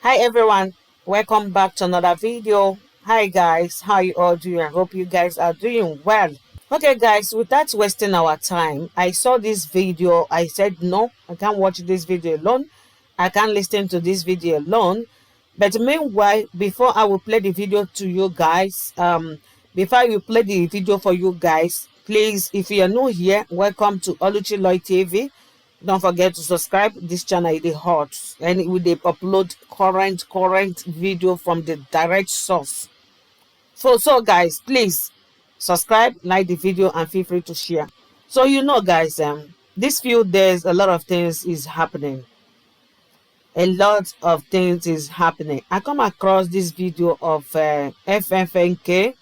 Hi everyone, welcome back to another video. Hi guys, how you all doing? I hope you guys are doing well. Okay guys, without wasting our time, I saw this video. I said no, I can't watch this video alone. I can't listen to this video alone. But meanwhile, before I will play the video to you guys, before I will play the video for you guys, please, if you are new here, welcome to Oluchi Loy TV. Don't forget to subscribe. This channel is hot and it will upload current video from the direct source. So guys, please subscribe, like the video, and feel free to share. So guys, this few days a lot of things is happening. A lot of things is happening. I come across this video of FFNK.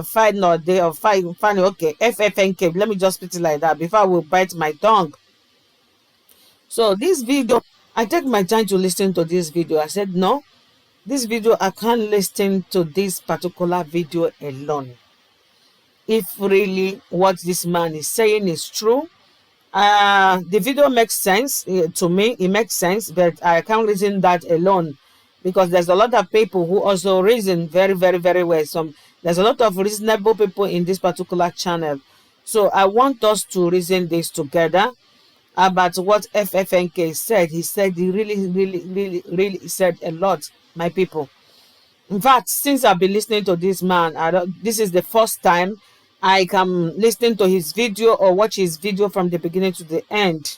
Final day of final. Okay, FFNK. Let me just put it like that before I will bite my tongue. So this video, I take my time to listen to this video. I said, no, this video, I can't listen to this particular video alone. If really what this man is saying is true, the video makes sense to me. It makes sense, but I can't reason that alone because there's a lot of people who also reason very, very, very well. There's a lot of reasonable people in this particular channel. So I want us to reason this together about what FFNK said. He said he really said a lot, my people. In fact, since I've been listening to this man, this is the first time I can listen to his video or watch his video from the beginning to the end.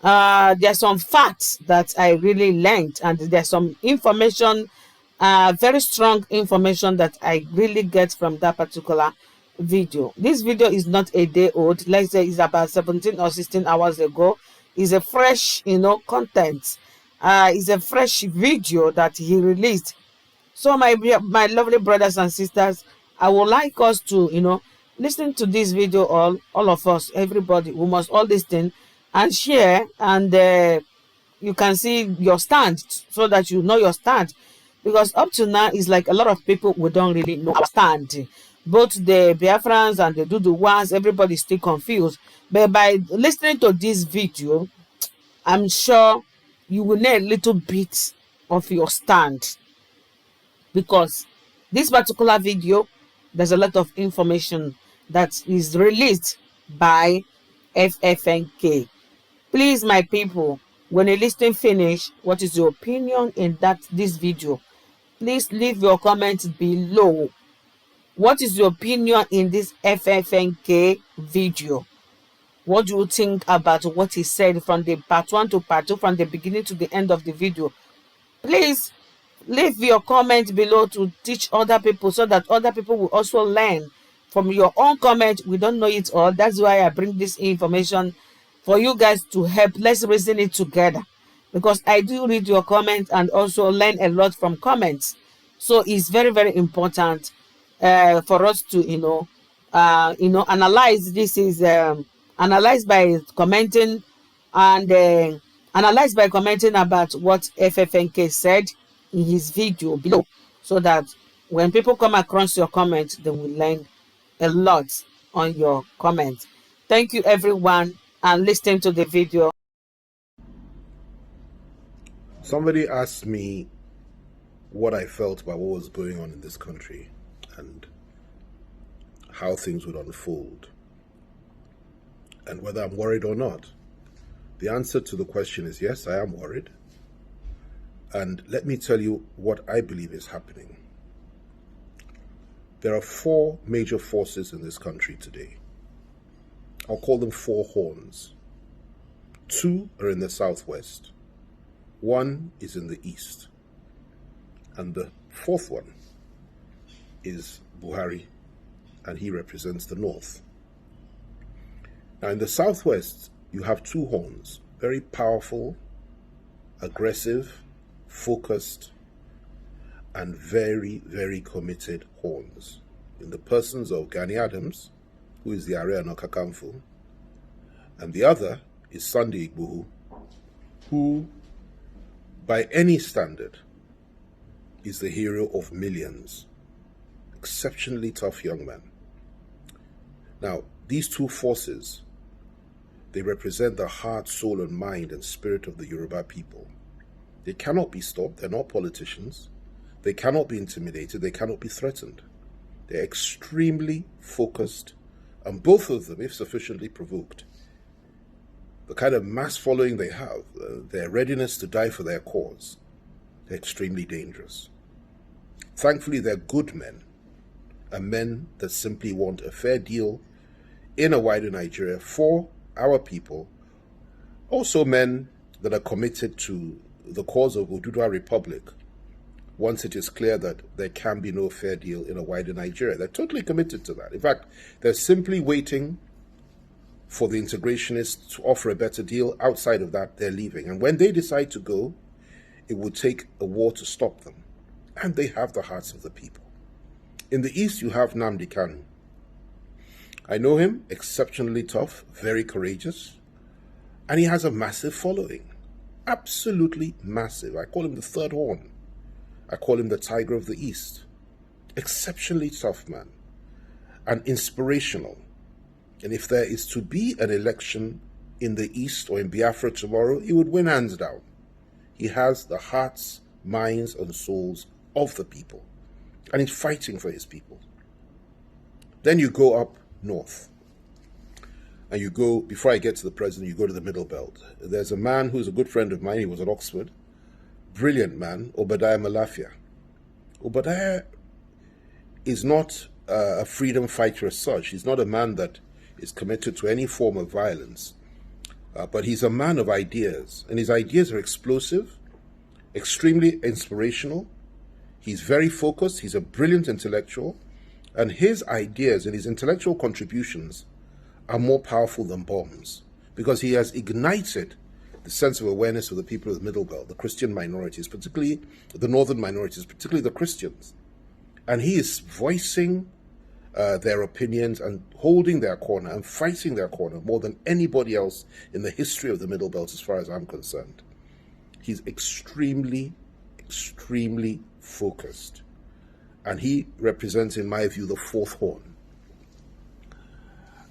There's some facts that I really learned, and there's some information, very strong information that I really get from that particular video. This video is not a day old. Let's say it's about 17 or 16 hours ago. It's a fresh content. It's a fresh video that he released. So my lovely brothers and sisters, I would like us to listen to this video. All of us, everybody, we must all listen and share, and you can see your stand so that you know your stand, because up to now it's like a lot of people we don't really know our stand. Both the Biafrans and the Oduduwas, everybody's still confused. But by listening to this video, I'm sure you will know a little bit of your stand, because this particular video, there's a lot of information that is released by FFNK. Please, my people, when you listen finish, what is your opinion in this video? Please leave your comments below. What is your opinion in this FFNK video? What do you think about what he said from the part 1 to part 2, from the beginning to the end of the video? Please leave your comment below to teach other people, so that other people will also learn from your own comment. We don't know it all. That's why I bring this information for you guys to help. Let's reason it together, because I do read your comments and also learn a lot from comments. So it's very, very important for us to analyze. This is analyzed by commenting, and analyzed by commenting about what FFNK said in his video below, so that when people come across your comments, they will learn a lot on your comments. Thank you everyone, and listen to the video. Somebody asked me what I felt about what was going on in this country and how things would unfold, and whether I'm worried or not. The answer to the question is yes, I am worried. And let me tell you what I believe is happening. There are 4 major forces in this country today. I'll call them 4 horns. 2 are in the southwest. 1 is in the east. And the 4th one is Buhari, and he represents the north. Now in the southwest, you have 2 horns, very powerful, aggressive, focused, and very, very committed horns, in the persons of Gani Adams, who is the Ààrẹ Ọ̀nà Kakanfò, and the other is Sunday Igboho, who, by any standard, is the hero of millions. Exceptionally tough young man. Now, these 2 forces, they represent the heart, soul, and mind and spirit of the Yoruba people. They cannot be stopped. They're not politicians. They cannot be intimidated. They cannot be threatened. They're extremely focused, and both of them, if sufficiently provoked, the kind of mass following they have, their readiness to die for their cause, they're extremely dangerous. Thankfully, they're good men, and men that simply want a fair deal in a wider Nigeria for our people. Also men that are committed to the cause of Oduduwa Republic once it is clear that there can be no fair deal in a wider Nigeria. They're totally committed to that. In fact, they're simply waiting for the integrationists to offer a better deal. Outside of that, they're leaving. And when they decide to go, it would take a war to stop them. And they have the hearts of the people. In the East, you have Nnamdi Kanu. I know him, exceptionally tough, very courageous, and he has a massive following. Absolutely massive. I call him the third horn. I call him the Tiger of the East. Exceptionally tough man and inspirational. And if there is to be an election in the East or in Biafra tomorrow, he would win hands down. He has the hearts, minds, and souls of the people, and he's fighting for his people. Then you go up north, and you go, before I get to the president, you go to the Middle Belt. There's a man who's a good friend of mine. He was at Oxford. Brilliant man, Obadiah Malafia. Obadiah is not a freedom fighter as such. He's not a man that is committed to any form of violence. But he's a man of ideas, and his ideas are explosive, extremely inspirational. He's very focused. He's a brilliant intellectual, and his ideas and his intellectual contributions are more powerful than bombs, because he has ignited the sense of awareness of the people of the Middle Belt, the Christian minorities, particularly the northern minorities, particularly the Christians. And he is voicing their opinions and holding their corner and fighting their corner more than anybody else in the history of the Middle Belt, as far as I'm concerned. He's extremely, extremely focused. And he represents, in my view, the fourth horn.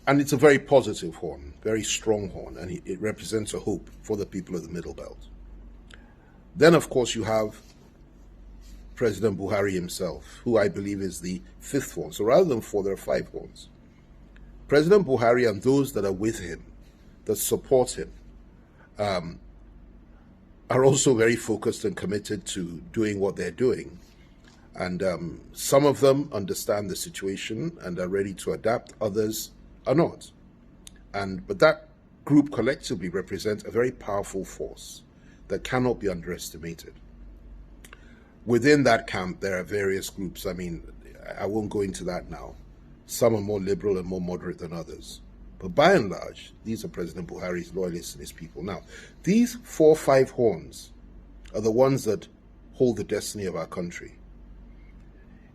And it's a very positive horn, very strong horn, and it represents a hope for the people of the Middle Belt. Then, of course, you have President Buhari himself, who I believe is the fifth horn. So rather than four, there are five horns. President Buhari and those that are with him, that support him, are also very focused and committed to doing what they're doing. And some of them understand the situation and are ready to adapt. Others are not. But that group collectively represents a very powerful force that cannot be underestimated. Within that camp, there are various groups. I mean, I won't go into that now. Some are more liberal and more moderate than others. But by and large, these are President Buhari's loyalists and his people. Now, these 4 or 5 horns are the ones that hold the destiny of our country.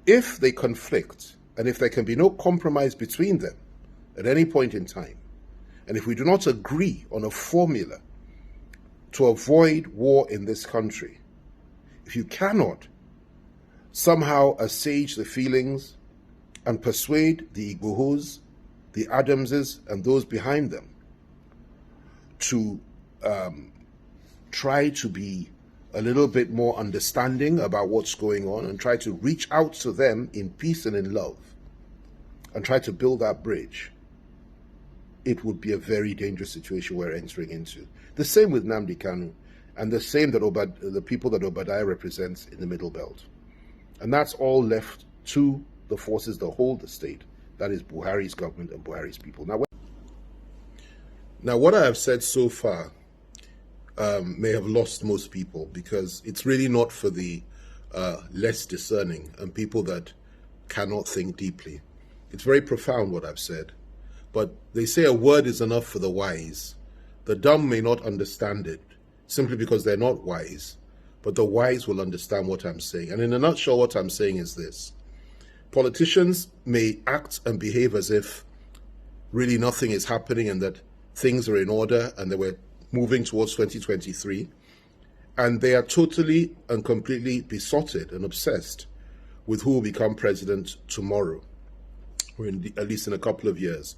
If they conflict, and if there can be no compromise between them at any point in time, and if we do not agree on a formula to avoid war in this country, if you cannot somehow assuage the feelings and persuade the Igbohos, the Adamses, and those behind them to try to be a little bit more understanding about what's going on and try to reach out to them in peace and in love and try to build that bridge, it would be a very dangerous situation we're entering into. The same with Nnamdi Kanu, and the same that the people that Obadiah represents in the Middle Belt. And that's all left to the forces that hold the state. That is Buhari's government and Buhari's people. Now, what I have said so far may have lost most people, because it's really not for the less discerning and people that cannot think deeply. It's very profound what I've said. But they say a word is enough for the wise. The dumb may not understand it simply because they're not wise, but the wise will understand what I'm saying. And in a nutshell, what I'm saying is this. Politicians may act and behave as if really nothing is happening and that things are in order and that we're moving towards 2023. And they are totally and completely besotted and obsessed with who will become president tomorrow, or at least in a couple of years.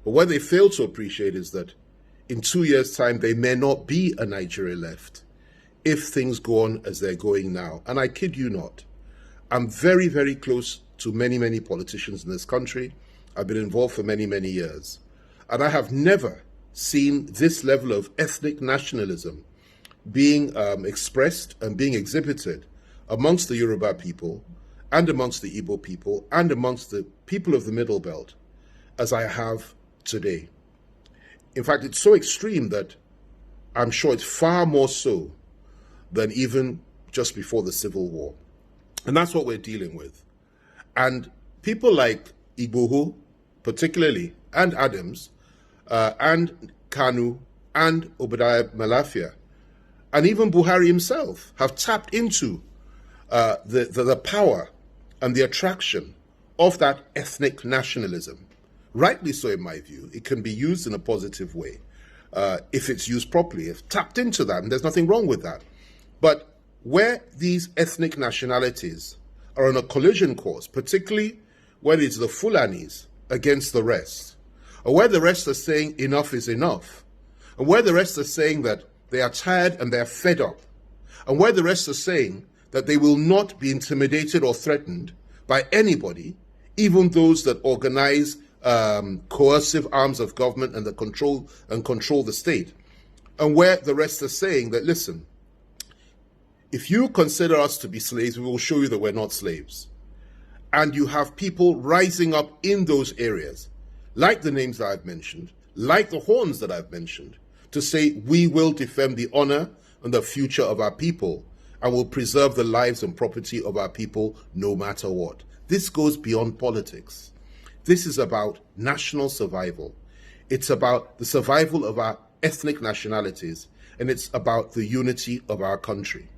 But what they fail to appreciate is that in 2 years' time, there may not be a Nigeria left. if things go on as they're going now. And I kid you not, I'm very, very close to many, many politicians in this country. I've been involved for many, many years. And I have never seen this level of ethnic nationalism being expressed and being exhibited amongst the Yoruba people and amongst the Igbo people and amongst the people of the Middle Belt as I have today. In fact, it's so extreme that I'm sure it's far more so than even just before the Civil War. And that's what we're dealing with. And people like Igboho, particularly, and Adams, and Kanu, and Obadiah Malafia, and even Buhari himself have tapped into the power and the attraction of that ethnic nationalism. Rightly so, in my view. It can be used in a positive way if it's used properly. If tapped into that, and there's nothing wrong with that. But where these ethnic nationalities are on a collision course, particularly when it's the Fulanis against the rest, or where the rest are saying enough is enough, and where the rest are saying that they are tired and they're fed up, and where the rest are saying that they will not be intimidated or threatened by anybody, even those that organize coercive arms of government and control the state, and where the rest are saying that, listen, if you consider us to be slaves, we will show you that we're not slaves. And you have people rising up in those areas, like the names that I've mentioned, like the horns that I've mentioned, to say we will defend the honor and the future of our people and will preserve the lives and property of our people no matter what. This goes beyond politics. This is about national survival. It's about the survival of our ethnic nationalities, and it's about the unity of our country.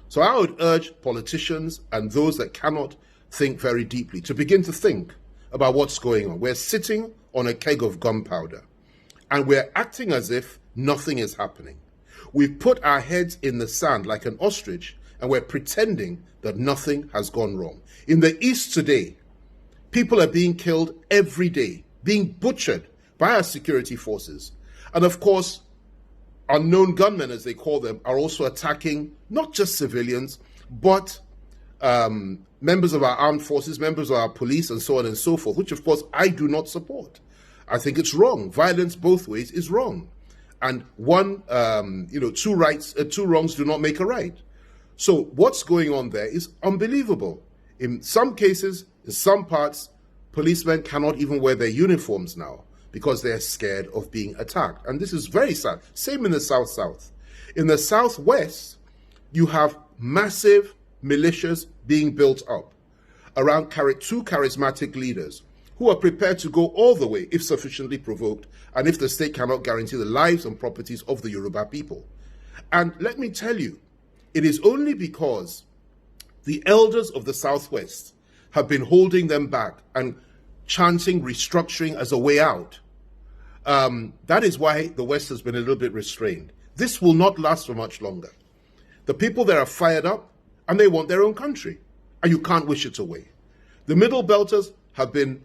So I would urge politicians and those that cannot think very deeply to begin to think about what's going on. We're sitting on a keg of gunpowder, and we're acting as if nothing is happening. We've put our heads in the sand like an ostrich, and we're pretending that nothing has gone wrong. In the East today, people are being killed every day, being butchered by our security forces. And of course, unknown gunmen, as they call them, are also attacking not just civilians, but members of our armed forces, members of our police, and so on and so forth, which of course I do not support. I think it's wrong. Violence both ways is wrong. And two wrongs do not make a right. So what's going on there is unbelievable. In some cases, in some parts, policemen cannot even wear their uniforms now because they're scared of being attacked. And this is very sad. Same in the South. In the Southwest, you have massive militias being built up around two charismatic leaders who are prepared to go all the way if sufficiently provoked and if the state cannot guarantee the lives and properties of the Yoruba people. And let me tell you, it is only because the elders of the Southwest have been holding them back and chanting restructuring as a way out. That is why the West has been a little bit restrained. This will not last for much longer. The people there are fired up and they want their own country, and you can't wish it away. The Middle Belters have been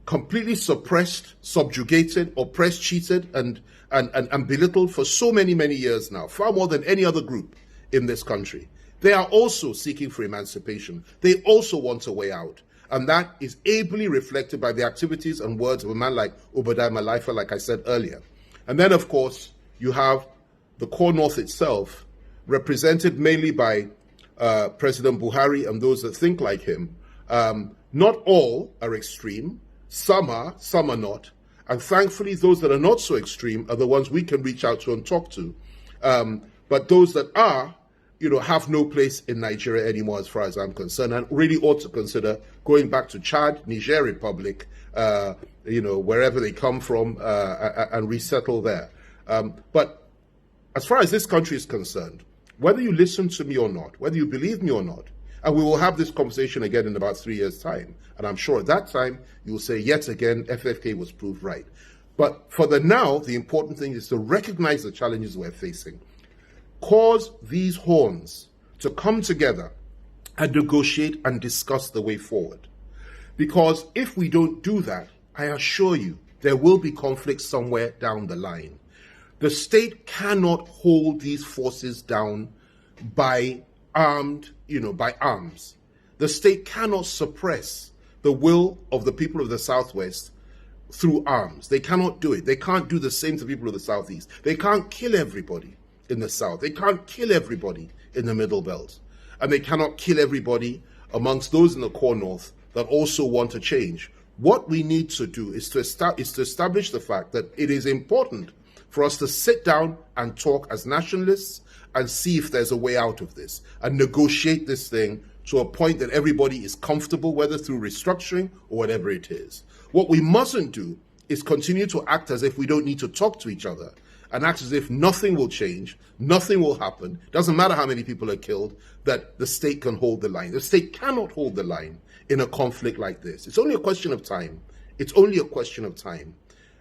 completely suppressed, subjugated, oppressed, cheated, and belittled for so many, many years now, far more than any other group in this country. They are also seeking for emancipation. They also want a way out. And that is ably reflected by the activities and words of a man like Obadiah Malaifa, like I said earlier. And then, of course, you have the core North itself, represented mainly by President Buhari and those that think like him. Not all are extreme. Some are not. And thankfully, those that are not so extreme are the ones we can reach out to and talk to. But those that are, have no place in Nigeria anymore as far as I'm concerned, and really ought to consider going back to Chad, Niger Republic, wherever they come from, and resettle there. But as far as this country is concerned, whether you listen to me or not, whether you believe me or not, and we will have this conversation again in about 3 years' time, and I'm sure at that time you will say, yet again, FFK was proved right. But for the now, the important thing is to recognize the challenges we're facing, cause these horns to come together and negotiate and discuss the way forward. Because if we don't do that, I assure you, there will be conflict somewhere down the line. The state cannot hold these forces down by by arms. The state cannot suppress the will of the people of the Southwest through arms. They cannot do it. They can't do the same to people of the Southeast. They can't kill everybody in the South. They can't kill everybody in the Middle Belt. And they cannot kill everybody amongst those in the core North that also want to change. What we need to do is to establish the fact that it is important for us to sit down and talk as nationalists and see if there's a way out of this and negotiate this thing to a point that everybody is comfortable, whether through restructuring or whatever it is. What we mustn't do is continue to act as if we don't need to talk to each other and act as if nothing will change, nothing will happen, doesn't matter how many people are killed, that the state can hold the line. The state cannot hold the line in a conflict like this. It's only a question of time. It's only a question of time.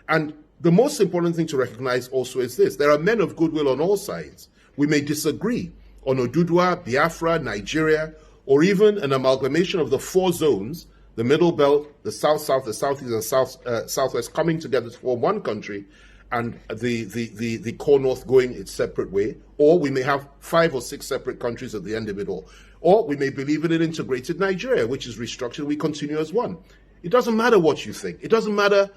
And the most important thing to recognize also is this: there are men of goodwill on all sides. We may disagree on Oduduwa, Biafra, Nigeria, or even an amalgamation of the four zones, the Middle Belt, the South-South, the Southeast, and Southwest coming together to form one country, and the core North going its separate way. Or we may have 5 or 6 separate countries at the end of it all. Or we may believe in an integrated Nigeria, which is restructured, we continue as one. It doesn't matter what you think. It doesn't matter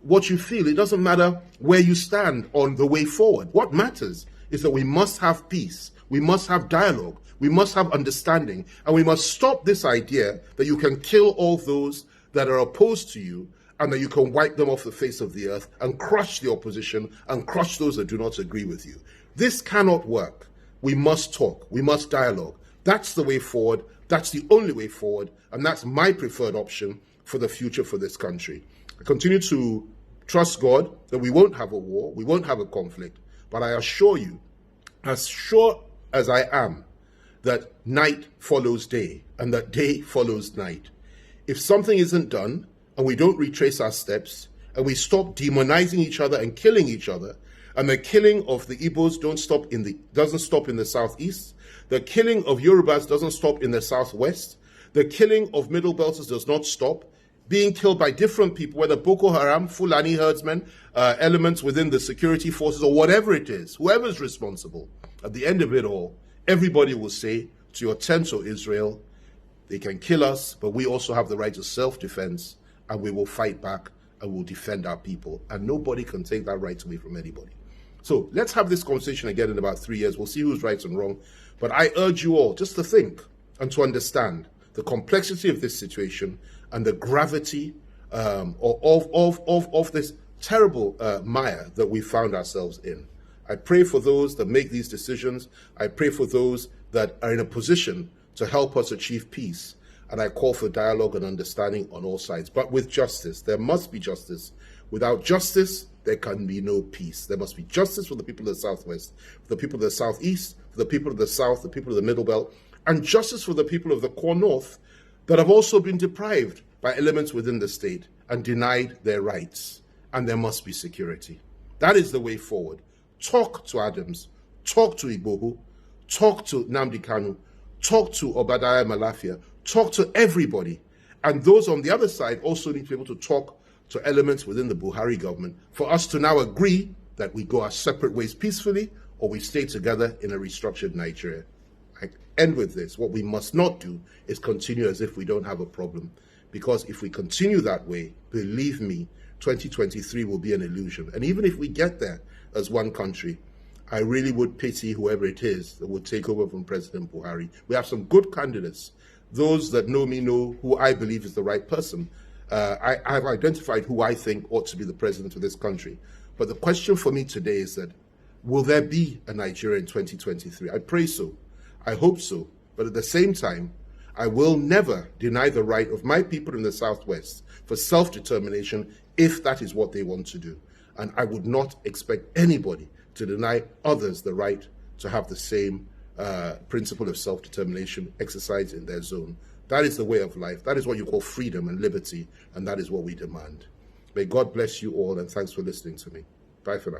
what you feel. It doesn't matter where you stand on the way forward. What matters is that we must have peace. We must have dialogue. We must have understanding. And we must stop this idea that you can kill all those that are opposed to you and that you can wipe them off the face of the earth and crush the opposition and crush those that do not agree with you. This cannot work. We must talk. We must dialogue. That's the way forward. That's the only way forward. And that's my preferred option for the future for this country. I continue to trust God that we won't have a war, we won't have a conflict. But I assure you, as sure as I am, that night follows day and that day follows night. If something isn't done and we don't retrace our steps and we stop demonizing each other and killing each other, and the killing of the Igbos doesn't stop in the Southeast, the killing of Yorubas doesn't stop in the Southwest, the killing of Middle Belters does not stop, being killed by different people, whether Boko Haram, Fulani herdsmen, elements within the security forces, or whatever it is, whoever's responsible, at the end of it all, everybody will say to your tent, O Israel, they can kill us, but we also have the right to self-defense, and we will fight back and we'll defend our people. And nobody can take that right away from anybody. So let's have this conversation again in about 3 years. We'll see who's right and wrong. But I urge you all just to think and to understand the complexity of this situation and the gravity of this terrible mire that we found ourselves in. I pray for those that make these decisions. I pray for those that are in a position to help us achieve peace. And I call for dialogue and understanding on all sides, but with justice. There must be justice. Without justice, there can be no peace. There must be justice for the people of the Southwest, for the people of the Southeast, for the people of the South, the people of the Middle Belt, and justice for the people of the core North that have also been deprived by elements within the state and denied their rights. And there must be security. That is the way forward. Talk to Adams, talk to Igbohu, talk to Nnamdi Kanu, talk to Obadiah Malafia, talk to everybody. And those on the other side also need to be able to talk to elements within the Buhari government for us to now agree that we go our separate ways peacefully or we stay together in a restructured Nigeria. I end with this. What we must not do is continue as if we don't have a problem. Because if we continue that way, believe me, 2023 will be an illusion. And even if we get there as one country, I really would pity whoever it is that would take over from President Buhari. We have some good candidates. Those that know me know who I believe is the right person. I have identified who I think ought to be the president of this country. But the question for me today is that, will there be a Nigeria in 2023? I pray so. I hope so. But at the same time, I will never deny the right of my people in the Southwest for self-determination if that is what they want to do. And I would not expect anybody to deny others the right to have the same principle of self-determination exercised in their zone. That is the way of life. That is what you call freedom and liberty, and that is what we demand. May God bless you all, and thanks for listening to me. Bye for now.